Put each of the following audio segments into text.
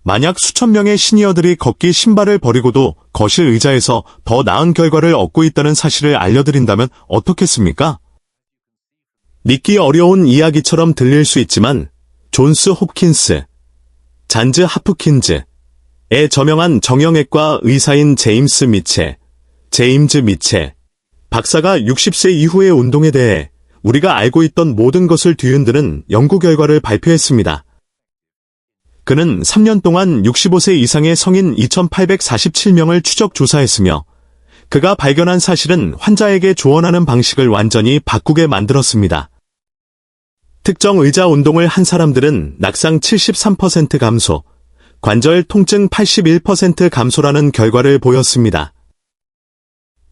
만약 수천 명의 시니어들이 걷기 신발을 버리고도 거실 의자에서 더 나은 결과를 얻고 있다는 사실을 알려드린다면 어떻겠습니까? 믿기 어려운 이야기처럼 들릴 수 있지만 존스 홉킨스, 잔즈 하프킨즈의 저명한 정형외과 의사인 제임스 미첼 박사가 60세 이후의 운동에 대해 우리가 알고 있던 모든 것을 뒤흔드는 연구 결과를 발표했습니다. 그는 3년 동안 65세 이상의 성인 2,847명을 추적 조사했으며 그가 발견한 사실은 환자에게 조언하는 방식을 완전히 바꾸게 만들었습니다. 특정 의자 운동을 한 사람들은 낙상 73% 감소, 관절 통증 81% 감소라는 결과를 보였습니다.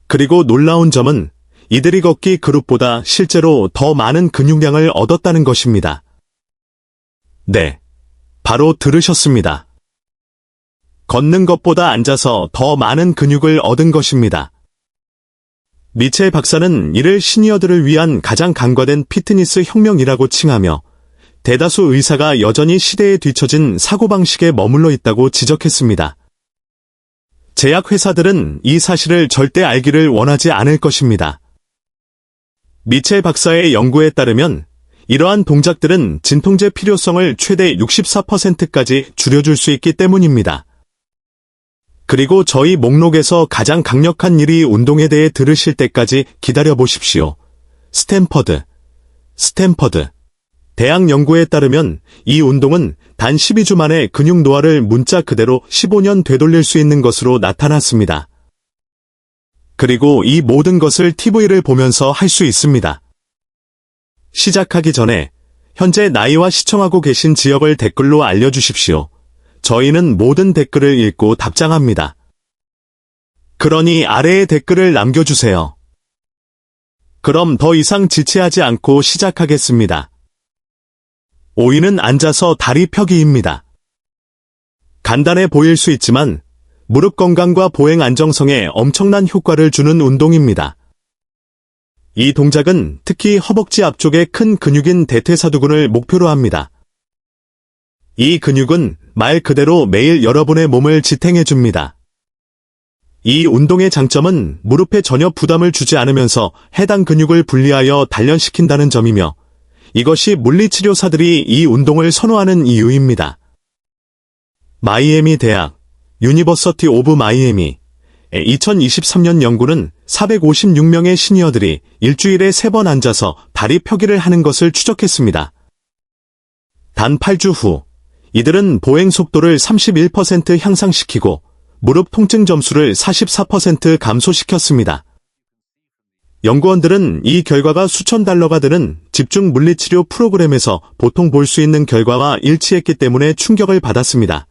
그리고 놀라운 점은 이들이 걷기 그룹보다 실제로 더 많은 근육량을 얻었다는 것입니다. 네, 바로 들으셨습니다. 걷는 것보다 앉아서 더 많은 근육을 얻은 것입니다. 미첼 박사는 이를 시니어들을 위한 가장 간과된 피트니스 혁명이라고 칭하며 대다수 의사가 여전히 시대에 뒤처진 사고방식에 머물러 있다고 지적했습니다. 제약회사들은 이 사실을 절대 알기를 원하지 않을 것입니다. 미첼 박사의 연구에 따르면 이러한 동작들은 진통제 필요성을 최대 64%까지 줄여줄 수 있기 때문입니다. 그리고 저희 목록에서 가장 강력한 일이 운동에 대해 들으실 때까지 기다려보십시오. 스탠퍼드 대학 연구에 따르면 이 운동은 단 12주 만에 근육 노화를 문자 그대로 15년 되돌릴 수 있는 것으로 나타났습니다. 그리고 이 모든 것을 TV를 보면서 할 수 있습니다. 시작하기 전에 현재 나이와 시청하고 계신 지역을 댓글로 알려주십시오. 저희는 모든 댓글을 읽고 답장합니다. 그러니 아래에 댓글을 남겨주세요. 그럼 더 이상 지체하지 않고 시작하겠습니다. 5위는 앉아서 다리 펴기입니다. 간단해 보일 수 있지만 무릎 건강과 보행 안정성에 엄청난 효과를 주는 운동입니다. 이 동작은 특히 허벅지 앞쪽의 큰 근육인 대퇴사두근을 목표로 합니다. 이 근육은 말 그대로 매일 여러분의 몸을 지탱해줍니다. 이 운동의 장점은 무릎에 전혀 부담을 주지 않으면서 해당 근육을 분리하여 단련시킨다는 점이며 이것이 물리치료사들이 이 운동을 선호하는 이유입니다. 마이애미 대학, 유니버서티 오브 마이애미 2023년 연구는 456명의 시니어들이 일주일에 3번 앉아서 다리 펴기를 하는 것을 추적했습니다. 단 8주 후, 이들은 보행 속도를 31% 향상시키고 무릎 통증 점수를 44% 감소시켰습니다. 연구원들은 이 결과가 수천 달러가 드는 집중 물리치료 프로그램에서 보통 볼 수 있는 결과와 일치했기 때문에 충격을 받았습니다.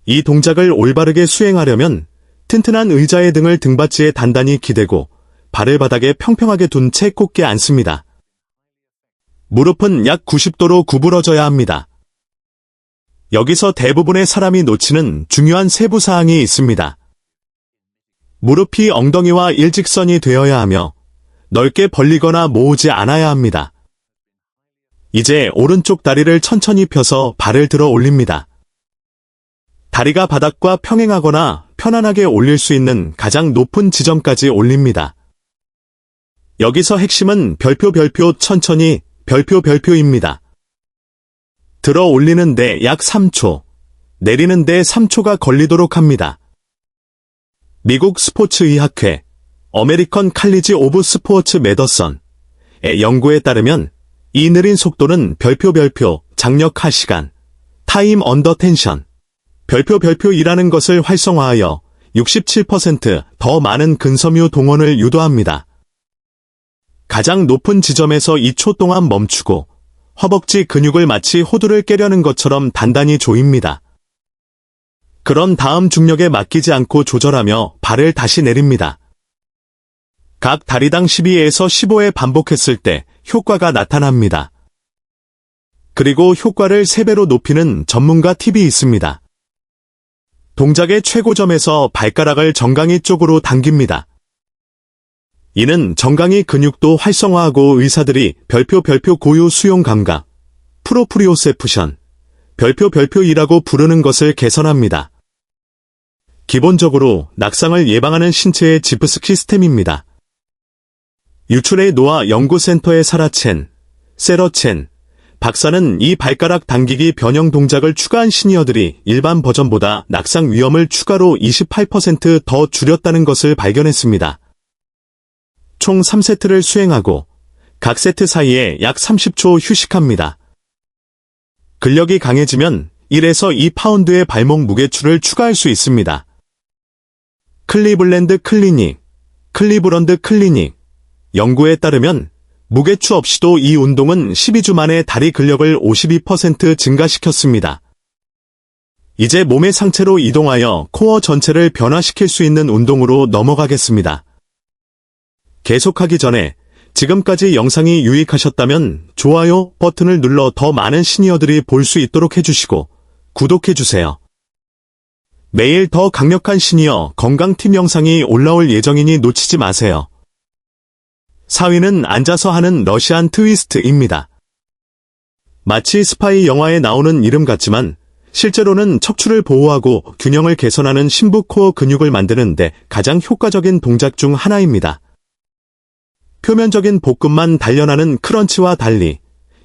이 동작을 올바르게 수행하려면 튼튼한 의자의 등을 등받이에 단단히 기대고 발을 바닥에 평평하게 둔 채 곧게 앉습니다. 무릎은 약 90도로 구부러져야 합니다. 여기서 대부분의 사람이 놓치는 중요한 세부 사항이 있습니다. 무릎이 엉덩이와 일직선이 되어야 하며 넓게 벌리거나 모으지 않아야 합니다. 이제 오른쪽 다리를 천천히 펴서 발을 들어 올립니다. 다리가 바닥과 평행하거나 편안하게 올릴 수 있는 가장 높은 지점까지 올립니다. 여기서 핵심은 별표 천천히 별표입니다. 들어 올리는데 약 3초, 내리는데 3초가 걸리도록 합니다. 미국 스포츠의학회, 어메리컨 칼리지 오브 스포츠 메더선의 연구에 따르면 이 느린 속도는 별표 장력하 시간, 타임 언더 텐션, 별표이라는 것을 활성화하여 67% 많은 근섬유 동원을 유도합니다. 가장 높은 지점에서 2초 동안 멈추고 허벅지 근육을 마치 호두를 깨려는 것처럼 단단히 조입니다. 그런 다음 중력에 맡기지 않고 조절하며 발을 다시 내립니다. 각 다리당 12에서 15회 반복했을 때 효과가 나타납니다. 그리고 효과를 3배로 높이는 전문가 팁이 있습니다. 동작의 최고점에서 발가락을 정강이 쪽으로 당깁니다. 이는 정강이 근육도 활성화하고 의사들이 별표 고유 수용 감각, 프로프리오셉션, 별표 2라고 부르는 것을 개선합니다. 기본적으로 낙상을 예방하는 신체의 지프스 시스템입니다. 유출의 노아 연구센터의 사라첸, 세러첸 박사는 이 발가락 당기기 변형 동작을 추가한 시니어들이 일반 버전보다 낙상 위험을 추가로 28% 더 줄였다는 것을 발견했습니다. 총 3세트를 수행하고 각 세트 사이에 약 30초 휴식합니다. 근력이 강해지면 1에서 2파운드의 발목 무게추를 추가할 수 있습니다. 클리블랜드 클리닉, 클리브런드 클리닉 연구에 따르면 무게추 없이도 이 운동은 12주 만에 다리 근력을 52% 증가시켰습니다. 이제 몸의 상체로 이동하여 코어 전체를 변화시킬 수 있는 운동으로 넘어가겠습니다. 계속하기 전에 지금까지 영상이 유익하셨다면 좋아요 버튼을 눌러 더 많은 시니어들이 볼 수 있도록 해주시고 구독해주세요. 매일 더 강력한 시니어 건강팁 영상이 올라올 예정이니 놓치지 마세요. 4위는 앉아서 하는 러시안 트위스트입니다. 마치 스파이 영화에 나오는 이름 같지만 실제로는 척추를 보호하고 균형을 개선하는 심부 코어 근육을 만드는 데 가장 효과적인 동작 중 하나입니다. 표면적인 복근만 단련하는 크런치와 달리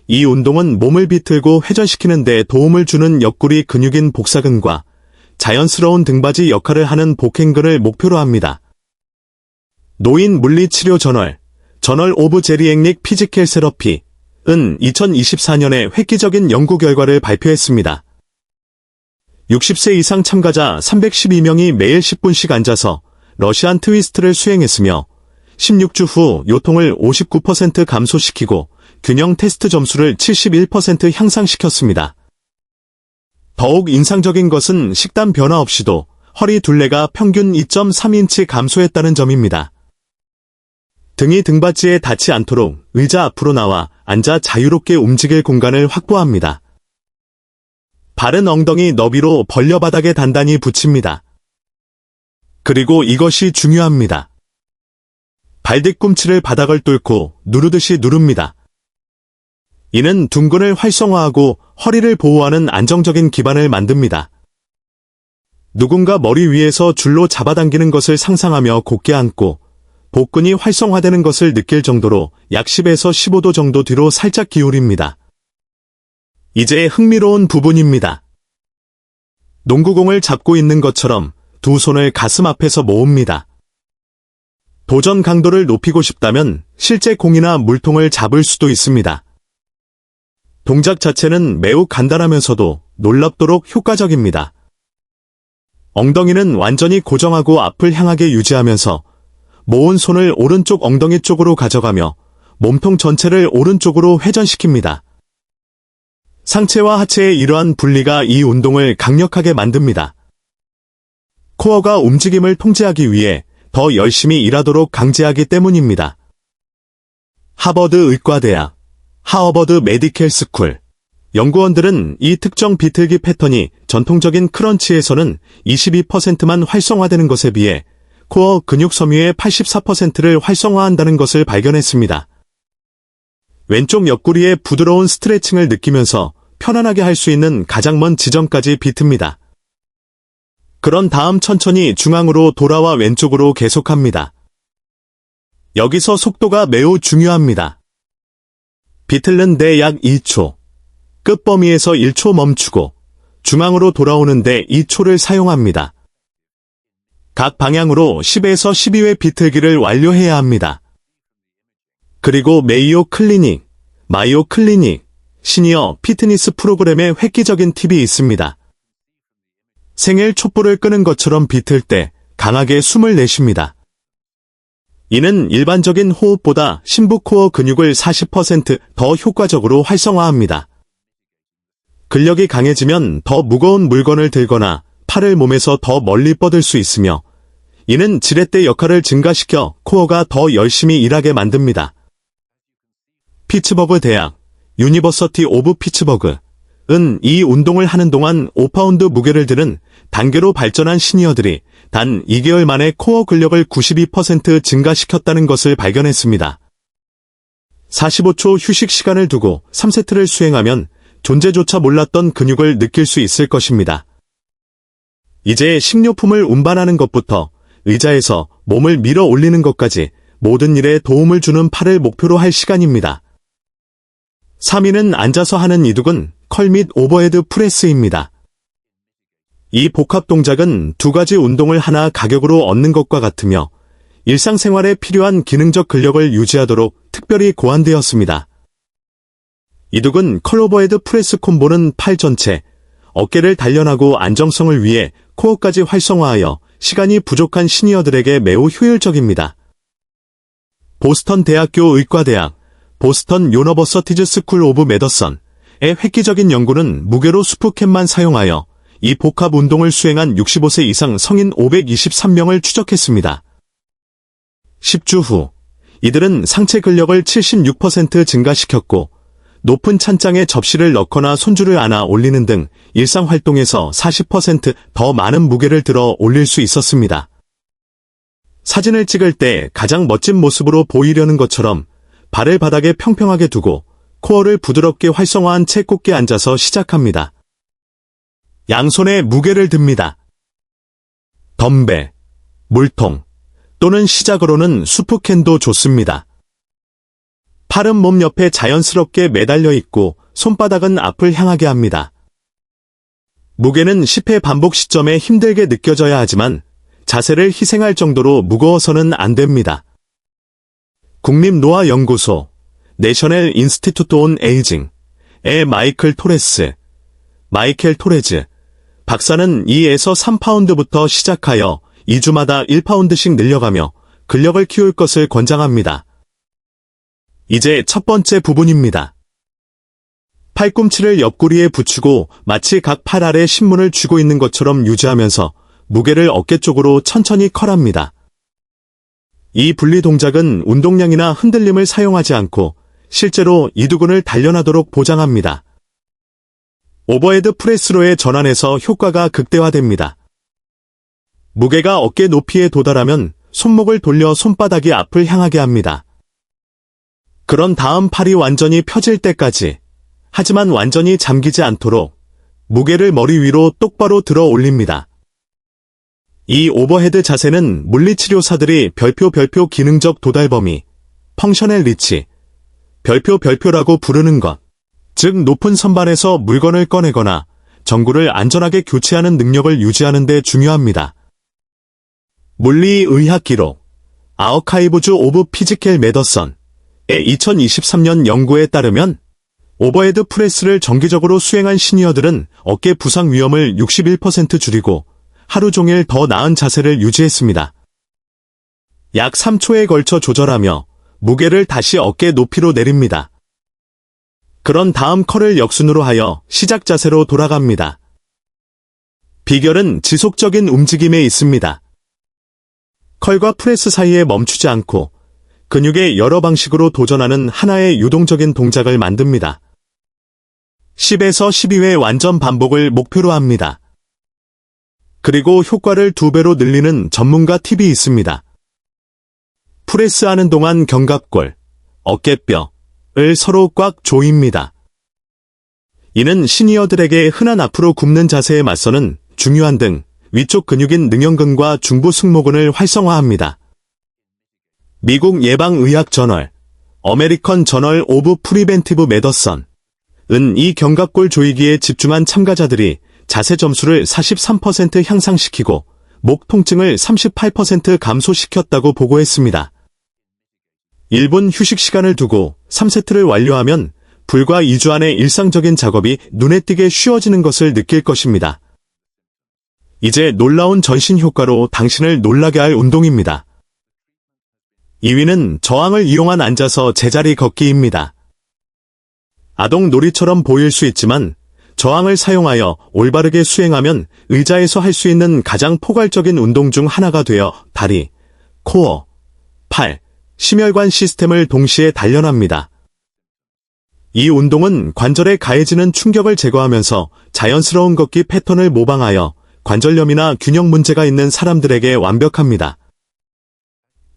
이 운동은 몸을 비틀고 회전시키는 데 도움을 주는 옆구리 근육인 복사근과 자연스러운 등받이 역할을 하는 복행근을 목표로 합니다. 노인 물리치료 저널 오브 제리액릭 피지컬 세러피은 2024년에 획기적인 연구 결과를 발표했습니다. 60세 이상 참가자 312명이 매일 10분씩 앉아서 러시안 트위스트를 수행했으며 16주 후 요통을 59% 감소시키고 균형 테스트 점수를 71% 향상시켰습니다. 더욱 인상적인 것은 식단 변화 없이도 허리 둘레가 평균 2.3인치 감소했다는 점입니다. 등이 등받이에 닿지 않도록 의자 앞으로 나와 앉아 자유롭게 움직일 공간을 확보합니다. 발은 엉덩이 너비로 벌려 바닥에 단단히 붙입니다. 그리고 이것이 중요합니다. 발 뒤꿈치를 바닥을 뚫고 누르듯이 누릅니다. 이는 둔근을 활성화하고 허리를 보호하는 안정적인 기반을 만듭니다. 누군가 머리 위에서 줄로 잡아당기는 것을 상상하며 곧게 앉고 복근이 활성화되는 것을 느낄 정도로 약 10에서 15도 정도 뒤로 살짝 기울입니다. 이제 흥미로운 부분입니다. 농구공을 잡고 있는 것처럼 두 손을 가슴 앞에서 모읍니다. 도전 강도를 높이고 싶다면 실제 공이나 물통을 잡을 수도 있습니다. 동작 자체는 매우 간단하면서도 놀랍도록 효과적입니다. 엉덩이는 완전히 고정하고 앞을 향하게 유지하면서 모은 손을 오른쪽 엉덩이 쪽으로 가져가며 몸통 전체를 오른쪽으로 회전시킵니다. 상체와 하체의 이러한 분리가 이 운동을 강력하게 만듭니다. 코어가 움직임을 통제하기 위해 더 열심히 일하도록 강제하기 때문입니다. 하버드 의과대학, 하버드 메디컬 스쿨 연구원들은 이 특정 비틀기 패턴이 전통적인 크런치에서는 22%만 활성화되는 것에 비해 코어 근육 섬유의 84%를 활성화한다는 것을 발견했습니다. 왼쪽 옆구리의 부드러운 스트레칭을 느끼면서 편안하게 할 수 있는 가장 먼 지점까지 비틉니다. 그런 다음 천천히 중앙으로 돌아와 왼쪽으로 계속합니다. 여기서 속도가 매우 중요합니다. 비틀는 데 약 2초, 끝범위에서 1초 멈추고 중앙으로 돌아오는데 2초를 사용합니다. 각 방향으로 10에서 12회 비틀기를 완료해야 합니다. 그리고 메이오 클리닉, 마이오 클리닉, 시니어 피트니스 프로그램에 획기적인 팁이 있습니다. 생일 촛불을 끄는 것처럼 비틀 때 강하게 숨을 내쉽니다. 이는 일반적인 호흡보다 심부 코어 근육을 40%더 효과적으로 활성화합니다. 근력이 강해지면 더 무거운 물건을 들거나 팔을 몸에서 더 멀리 뻗을 수 있으며 이는 지렛대 역할을 증가시켜 코어가 더 열심히 일하게 만듭니다. 피츠버그 대학, 유니버서티 오브 피츠버그은 이 운동을 하는 동안 5파운드 무게를 드는 단계로 발전한 시니어들이 단 2개월 만에 코어 근력을 92% 증가시켰다는 것을 발견했습니다. 45초 휴식 시간을 두고 3세트를 수행하면 존재조차 몰랐던 근육을 느낄 수 있을 것입니다. 이제 식료품을 운반하는 것부터 의자에서 몸을 밀어 올리는 것까지 모든 일에 도움을 주는 팔을 목표로 할 시간입니다. 3위는 앉아서 하는 이두근, 컬 및 오버헤드 프레스입니다. 이 복합 동작은 두 가지 운동을 하나 가격으로 얻는 것과 같으며 일상생활에 필요한 기능적 근력을 유지하도록 특별히 고안되었습니다. 이두근 컬 오버헤드 프레스 콤보는 팔 전체, 어깨를 단련하고 안정성을 위해 코어까지 활성화하여 시간이 부족한 시니어들에게 매우 효율적입니다. 보스턴 대학교 의과대학, 보스턴 유니버시티즈 스쿨 오브 메디슨의 획기적인 연구는 무게로 수프캔만 사용하여 이 복합 운동을 수행한 65세 이상 성인 523명을 추적했습니다. 10주 후, 이들은 상체 근력을 76% 증가시켰고, 높은 찬장에 접시를 넣거나 손줄을 안아 올리는 등 일상 활동에서 40%더 많은 무게를 들어 올릴 수 있었습니다. 사진을 찍을 때 가장 멋진 모습으로 보이려는 것처럼 발을 바닥에 평평하게 두고 코어를 부드럽게 활성화한 채 곱게 앉아서 시작합니다. 양손에 무게를 듭니다. 덤벨, 물통, 또는 시작으로는 수프캔도 좋습니다. 팔은 몸 옆에 자연스럽게 매달려 있고 손바닥은 앞을 향하게 합니다. 무게는 10회 반복 시점에 힘들게 느껴져야 하지만 자세를 희생할 정도로 무거워서는 안 됩니다. 국립노화연구소, 내셔널 인스티튜트 온 에이징의 마이클 토레즈, 박사는 2에서 3파운드부터 시작하여 2주마다 1파운드씩 늘려가며 근력을 키울 것을 권장합니다. 이제 첫 번째 부분입니다. 팔꿈치를 옆구리에 붙이고 마치 각 팔 아래 신문을 쥐고 있는 것처럼 유지하면서 무게를 어깨 쪽으로 천천히 컬합니다. 이 분리 동작은 운동량이나 흔들림을 사용하지 않고 실제로 이두근을 단련하도록 보장합니다. 오버헤드 프레스로의 전환에서 효과가 극대화됩니다. 무게가 어깨 높이에 도달하면 손목을 돌려 손바닥이 앞을 향하게 합니다. 그런 다음 팔이 완전히 펴질 때까지, 하지만 완전히 잠기지 않도록 무게를 머리 위로 똑바로 들어 올립니다. 이 오버헤드 자세는 물리치료사들이 별표 기능적 도달 범위, 펑셔널 리치, 별표라고 부르는 것, 즉 높은 선반에서 물건을 꺼내거나 전구를 안전하게 교체하는 능력을 유지하는 데 중요합니다. 물리의학 기록, 아어카이브즈 오브 피지컬 메디슨의 2023년 연구에 따르면 오버헤드 프레스를 정기적으로 수행한 시니어들은 어깨 부상 위험을 61% 줄이고 하루 종일 더 나은 자세를 유지했습니다. 약 3초에 걸쳐 조절하며 무게를 다시 어깨 높이로 내립니다. 그런 다음 컬을 역순으로 하여 시작 자세로 돌아갑니다. 비결은 지속적인 움직임에 있습니다. 컬과 프레스 사이에 멈추지 않고 근육의 여러 방식으로 도전하는 하나의 유동적인 동작을 만듭니다. 10에서 12회 완전 반복을 목표로 합니다. 그리고 효과를 2배로 늘리는 전문가 팁이 있습니다. 프레스하는 동안 견갑골, 어깨뼈를 서로 꽉 조입니다. 이는 시니어들에게 흔한 앞으로 굽는 자세에 맞서는 중요한 등 위쪽 근육인 능형근과 중부 승모근을 활성화합니다. 미국 예방의학 저널, 어메리컨 저널 오브 프리벤티브 메디슨은 이 견갑골 조이기에 집중한 참가자들이 자세 점수를 43% 향상시키고 목 통증을 38% 감소시켰다고 보고했습니다. 1분 휴식 시간을 두고 3세트를 완료하면 불과 2주 안에 일상적인 작업이 눈에 띄게 쉬워지는 것을 느낄 것입니다. 이제 놀라운 전신 효과로 당신을 놀라게 할 운동입니다. 2위는 저항을 이용한 앉아서 제자리 걷기입니다. 아동 놀이처럼 보일 수 있지만 저항을 사용하여 올바르게 수행하면 의자에서 할 수 있는 가장 포괄적인 운동 중 하나가 되어 다리, 코어, 팔, 심혈관 시스템을 동시에 단련합니다. 이 운동은 관절에 가해지는 충격을 제거하면서 자연스러운 걷기 패턴을 모방하여 관절염이나 균형 문제가 있는 사람들에게 완벽합니다.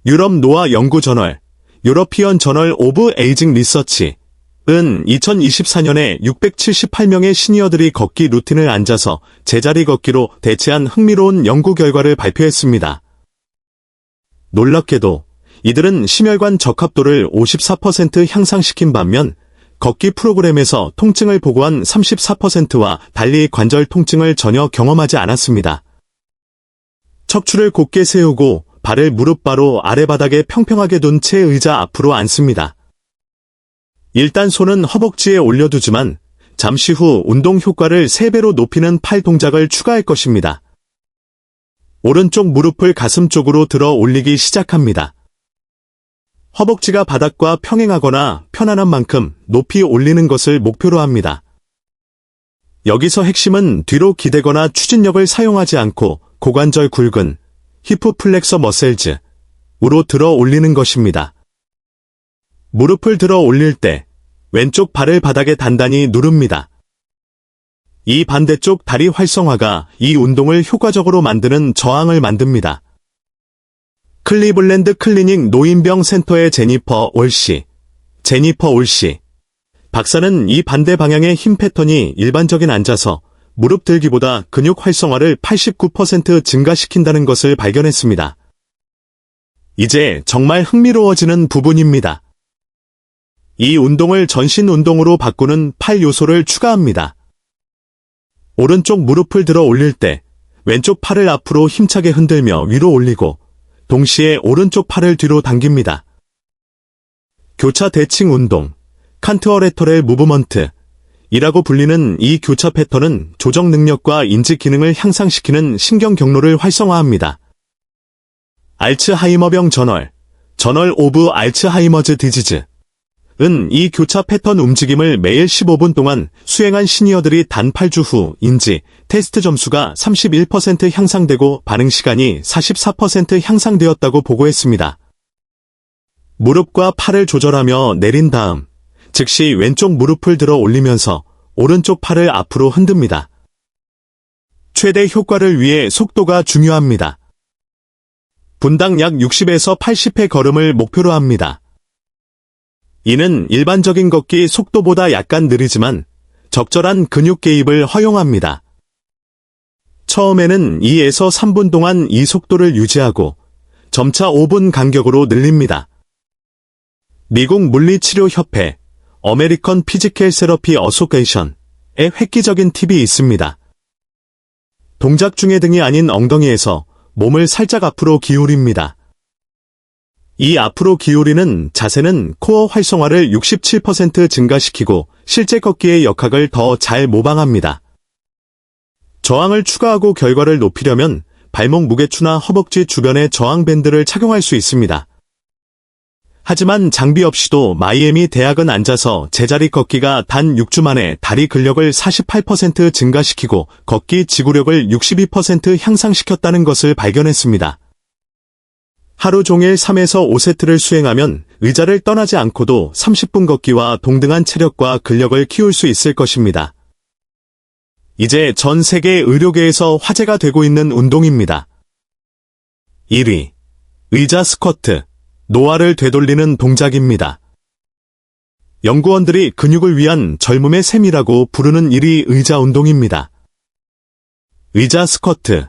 유럽 노화 연구 저널, 유러피언 저널 오브 에이징 리서치 은 2024년에 678명의 시니어들이 걷기 루틴을 앉아서 제자리 걷기로 대체한 흥미로운 연구 결과를 발표했습니다. 놀랍게도 이들은 심혈관 적합도를 54% 향상시킨 반면 걷기 프로그램에서 통증을 보고한 34%와 달리 관절 통증을 전혀 경험하지 않았습니다. 척추를 곧게 세우고 발을 무릎 바로 아래 바닥에 평평하게 둔 채 의자 앞으로 앉습니다. 일단 손은 허벅지에 올려두지만 잠시 후 운동 효과를 3배로 높이는 팔 동작을 추가할 것입니다. 오른쪽 무릎을 가슴 쪽으로 들어 올리기 시작합니다. 허벅지가 바닥과 평행하거나 편안한 만큼 높이 올리는 것을 목표로 합니다. 여기서 핵심은 뒤로 기대거나 추진력을 사용하지 않고 고관절 굵은 히프 플렉서 머셀즈으로 들어 올리는 것입니다. 무릎을 들어 올릴 때 왼쪽 발을 바닥에 단단히 누릅니다. 이 반대쪽 다리 활성화가 이 운동을 효과적으로 만드는 저항을 만듭니다. 클리블랜드 클리닉 노인병 센터의 제니퍼 올씨 박사는 이 반대 방향의 힘 패턴이 일반적인 앉아서 무릎 들기보다 근육 활성화를 89% 증가시킨다는 것을 발견했습니다. 이제 정말 흥미로워지는 부분입니다. 이 운동을 전신 운동으로 바꾸는 팔 요소를 추가합니다. 오른쪽 무릎을 들어 올릴 때 왼쪽 팔을 앞으로 힘차게 흔들며 위로 올리고 동시에 오른쪽 팔을 뒤로 당깁니다. 교차 대칭 운동, 칸트어 레터럴 무브먼트 이라고 불리는 이 교차 패턴은 조정 능력과 인지 기능을 향상시키는 신경 경로를 활성화합니다. 알츠하이머병 저널 오브 알츠하이머즈 디지즈 은 이 교차 패턴 움직임을 매일 15분 동안 수행한 시니어들이 단 8주 후 인지 테스트 점수가 31% 향상되고 반응 시간이 44% 향상되었다고 보고했습니다. 무릎과 팔을 조절하며 내린 다음 즉시 왼쪽 무릎을 들어 올리면서 오른쪽 팔을 앞으로 흔듭니다. 최대 효과를 위해 속도가 중요합니다. 분당 약 60에서 80회 걸음을 목표로 합니다. 이는 일반적인 걷기 속도보다 약간 느리지만 적절한 근육 개입을 허용합니다. 처음에는 2에서 3분 동안 이 속도를 유지하고 점차 5분 간격으로 늘립니다. 미국 물리치료협회 어메리컨 피지컬 세러피 어소케이션의 획기적인 팁이 있습니다. 동작 중에 등이 아닌 엉덩이에서 몸을 살짝 앞으로 기울입니다. 이 앞으로 기울이는 자세는 코어 활성화를 67% 증가시키고 실제 걷기의 역학을 더 잘 모방합니다. 저항을 추가하고 결과를 높이려면 발목 무게추나 허벅지 주변에 저항 밴드를 착용할 수 있습니다. 하지만 장비 없이도 마이애미 대학은 앉아서 제자리 걷기가 단 6주 만에 다리 근력을 48% 증가시키고 걷기 지구력을 62% 향상시켰다는 것을 발견했습니다. 하루 종일 3에서 5세트를 수행하면 의자를 떠나지 않고도 30분 걷기와 동등한 체력과 근력을 키울 수 있을 것입니다. 이제 전 세계 의료계에서 화제가 되고 있는 운동입니다. 1위. 의자 스쿼트. 노화를 되돌리는 동작입니다. 연구원들이 근육을 위한 젊음의 셈이라고 부르는 1위 의자 운동입니다. 의자 스쿼트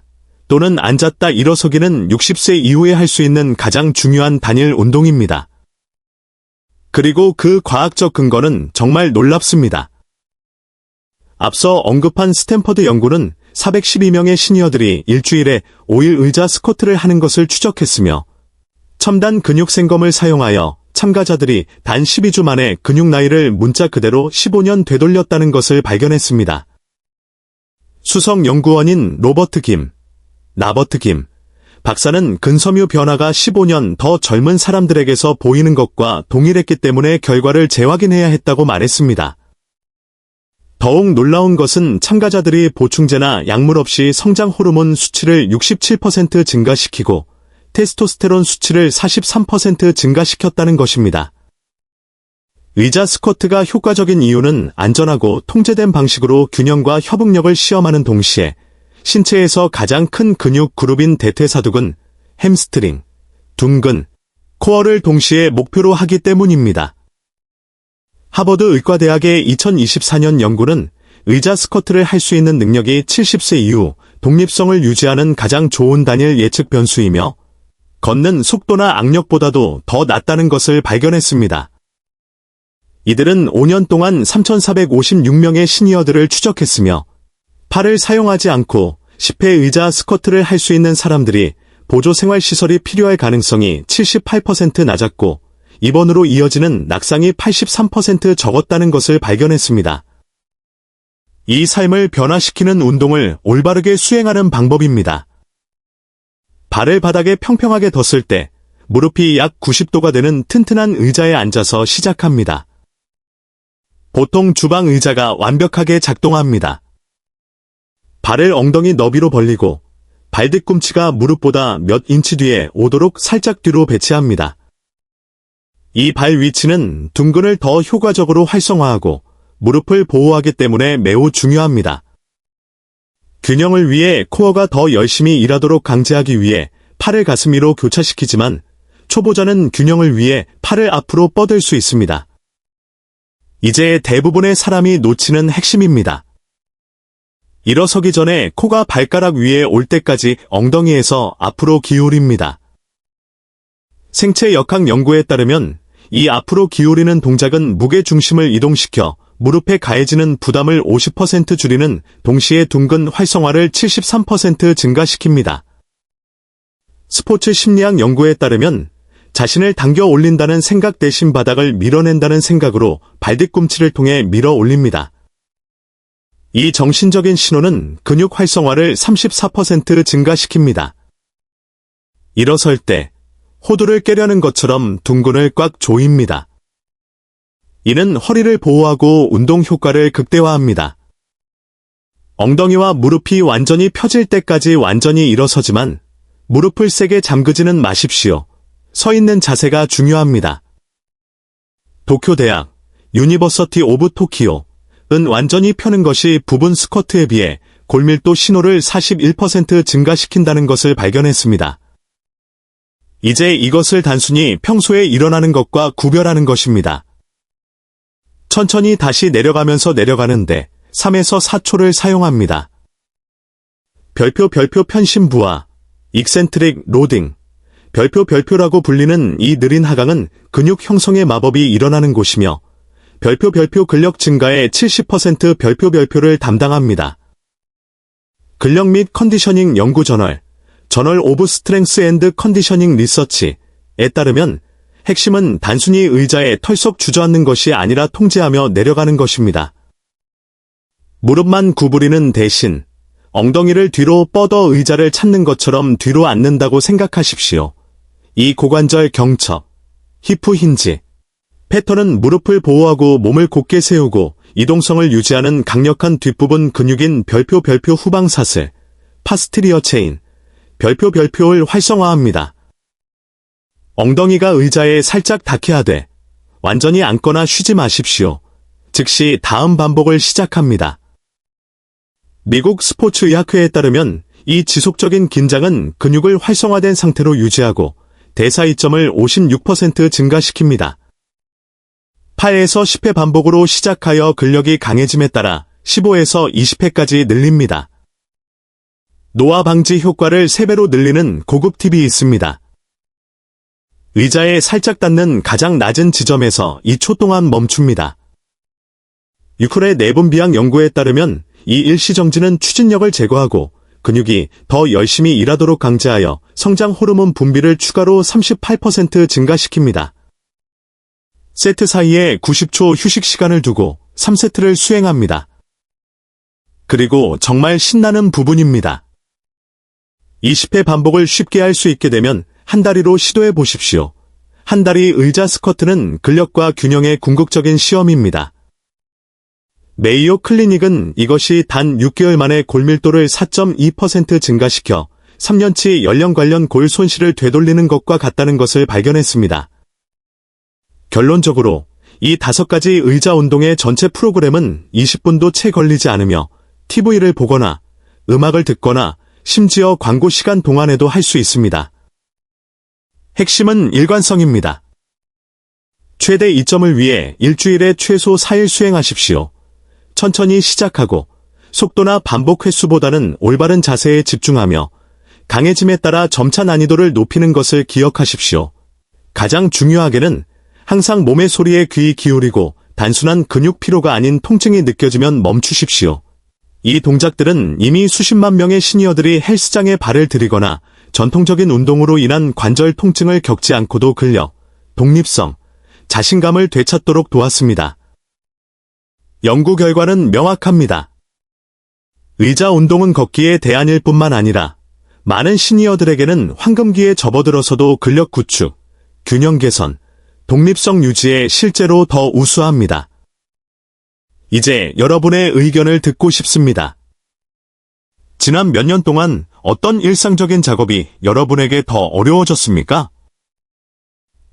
또는 앉았다 일어서기는 60세 이후에 할 수 있는 가장 중요한 단일 운동입니다. 그리고 그 과학적 근거는 정말 놀랍습니다. 앞서 언급한 스탠퍼드 연구는 412명의 시니어들이 일주일에 5일 의자 스쿼트를 하는 것을 추적했으며 첨단 근육 생검을 사용하여 참가자들이 단 12주 만에 근육 나이를 문자 그대로 15년 되돌렸다는 것을 발견했습니다. 수석 연구원인 나버트 김 박사는 근섬유 변화가 15년 더 젊은 사람들에게서 보이는 것과 동일했기 때문에 결과를 재확인해야 했다고 말했습니다. 더욱 놀라운 것은 참가자들이 보충제나 약물 없이 성장 호르몬 수치를 67% 증가시키고 테스토스테론 수치를 43% 증가시켰다는 것입니다. 의자 스쿼트가 효과적인 이유는 안전하고 통제된 방식으로 균형과 협응력을 시험하는 동시에 신체에서 가장 큰 근육 그룹인 대퇴사두근, 햄스트링, 둔근, 코어를 동시에 목표로 하기 때문입니다. 하버드 의과대학의 2024년 연구는 의자 스쿼트를 할 수 있는 능력이 70세 이후 독립성을 유지하는 가장 좋은 단일 예측 변수이며 걷는 속도나 악력보다도 더 낫다는 것을 발견했습니다. 이들은 5년 동안 3,456명의 시니어들을 추적했으며 팔을 사용하지 않고 10회 의자 스쿼트를 할 수 있는 사람들이 보조생활시설이 필요할 가능성이 78% 낮았고 입원으로 이어지는 낙상이 83% 적었다는 것을 발견했습니다. 이 삶을 변화시키는 운동을 올바르게 수행하는 방법입니다. 발을 바닥에 평평하게 뒀을 때 무릎이 약 90도가 되는 튼튼한 의자에 앉아서 시작합니다. 보통 주방 의자가 완벽하게 작동합니다. 발을 엉덩이 너비로 벌리고 발 뒤꿈치가 무릎보다 몇 인치 뒤에 오도록 살짝 뒤로 배치합니다. 이 발 위치는 둔근을 더 효과적으로 활성화하고 무릎을 보호하기 때문에 매우 중요합니다. 균형을 위해 코어가 더 열심히 일하도록 강제하기 위해 팔을 가슴 위로 교차시키지만 초보자는 균형을 위해 팔을 앞으로 뻗을 수 있습니다. 이제 대부분의 사람이 놓치는 핵심입니다. 일어서기 전에 코가 발가락 위에 올 때까지 엉덩이에서 앞으로 기울입니다. 생체 역학 연구에 따르면 이 앞으로 기울이는 동작은 무게 중심을 이동시켜 무릎에 가해지는 부담을 50% 줄이는 동시에 둔근 활성화를 73% 증가시킵니다. 스포츠 심리학 연구에 따르면 자신을 당겨 올린다는 생각 대신 바닥을 밀어낸다는 생각으로 발뒤꿈치를 통해 밀어 올립니다. 이 정신적인 신호는 근육 활성화를 34% 증가시킵니다. 일어설 때 호두를 깨려는 것처럼 둔근을 꽉 조입니다. 이는 허리를 보호하고 운동 효과를 극대화합니다. 엉덩이와 무릎이 완전히 펴질 때까지 완전히 일어서지만 무릎을 세게 잠그지는 마십시오. 서 있는 자세가 중요합니다. 도쿄대학 유니버시티 오브 토키오는 완전히 펴는 것이 부분 스쿼트에 비해 골밀도 신호를 41% 증가시킨다는 것을 발견했습니다. 이제 이것을 단순히 평소에 일어나는 것과 구별하는 것입니다. 천천히 다시 내려가면서 내려가는데 3에서 4초를 사용합니다. 별표 편심부와 익센트릭 로딩, 별표라고 불리는 이 느린 하강은 근육 형성의 마법이 일어나는 곳이며 별표 근력 증가의 70% 별표를 담당합니다. 근력 및 컨디셔닝 연구 저널 오브 스트렝스 앤드 컨디셔닝 리서치에 따르면 핵심은 단순히 의자에 털썩 주저앉는 것이 아니라 통제하며 내려가는 것입니다. 무릎만 구부리는 대신 엉덩이를 뒤로 뻗어 의자를 찾는 것처럼 뒤로 앉는다고 생각하십시오. 이 고관절 경첩, 히프 힌지 패턴은 무릎을 보호하고 몸을 곧게 세우고 이동성을 유지하는 강력한 뒷부분 근육인 별표 후방사슬, 파스티리어 체인, 별표를 활성화합니다. 엉덩이가 의자에 살짝 닿게 하되 완전히 앉거나 쉬지 마십시오. 즉시 다음 반복을 시작합니다. 미국 스포츠의학회에 따르면 이 지속적인 긴장은 근육을 활성화된 상태로 유지하고 대사 이점을 56% 증가시킵니다. 8에서 10회 반복으로 시작하여 근력이 강해짐에 따라 15에서 20회까지 늘립니다. 노화 방지 효과를 3배로 늘리는 고급 팁이 있습니다. 의자에 살짝 닿는 가장 낮은 지점에서 2초 동안 멈춥니다. 유클의 내분비학 연구에 따르면 이 일시정지는 추진력을 제거하고 근육이 더 열심히 일하도록 강제하여 성장 호르몬 분비를 추가로 38% 증가시킵니다. 세트 사이에 90초 휴식 시간을 두고 3세트를 수행합니다. 그리고 정말 신나는 부분입니다. 20회 반복을 쉽게 할 수 있게 되면 한 다리로 시도해 보십시오. 한 다리 의자 스쿼트는 근력과 균형의 궁극적인 시험입니다. 메이오 클리닉은 이것이 단 6개월 만에 골밀도를 4.2% 증가시켜 3년치 연령 관련 골 손실을 되돌리는 것과 같다는 것을 발견했습니다. 결론적으로 이 5가지 의자 운동의 전체 프로그램은 20분도 채 걸리지 않으며 TV를 보거나 음악을 듣거나 심지어 광고 시간 동안에도 할 수 있습니다. 핵심은 일관성입니다. 최대 이점을 위해 일주일에 최소 4일 수행하십시오. 천천히 시작하고 속도나 반복 횟수보다는 올바른 자세에 집중하며 강해짐에 따라 점차 난이도를 높이는 것을 기억하십시오. 가장 중요하게는 항상 몸의 소리에 귀 기울이고 단순한 근육 피로가 아닌 통증이 느껴지면 멈추십시오. 이 동작들은 이미 수십만 명의 시니어들이 헬스장에 발을 들이거나 전통적인 운동으로 인한 관절 통증을 겪지 않고도 근력, 독립성, 자신감을 되찾도록 도왔습니다. 연구 결과는 명확합니다. 의자 운동은 걷기의 대안일 뿐만 아니라 많은 시니어들에게는 황금기에 접어들어서도 근력 구축, 균형 개선, 독립성 유지에 실제로 더 우수합니다. 이제 여러분의 의견을 듣고 싶습니다. 지난 몇 년 동안 어떤 일상적인 작업이 여러분에게 더 어려워졌습니까?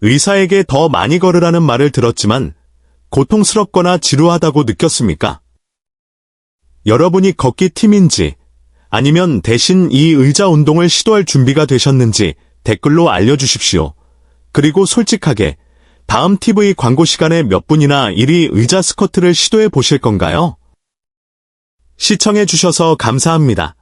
의사에게 더 많이 걸으라는 말을 들었지만 고통스럽거나 지루하다고 느꼈습니까? 여러분이 걷기 팀인지 아니면 대신 이 의자 운동을 시도할 준비가 되셨는지 댓글로 알려주십시오. 그리고 솔직하게 다음 TV 광고 시간에 몇 분이나 이리 의자 스쿼트를 시도해 보실 건가요? 시청해 주셔서 감사합니다.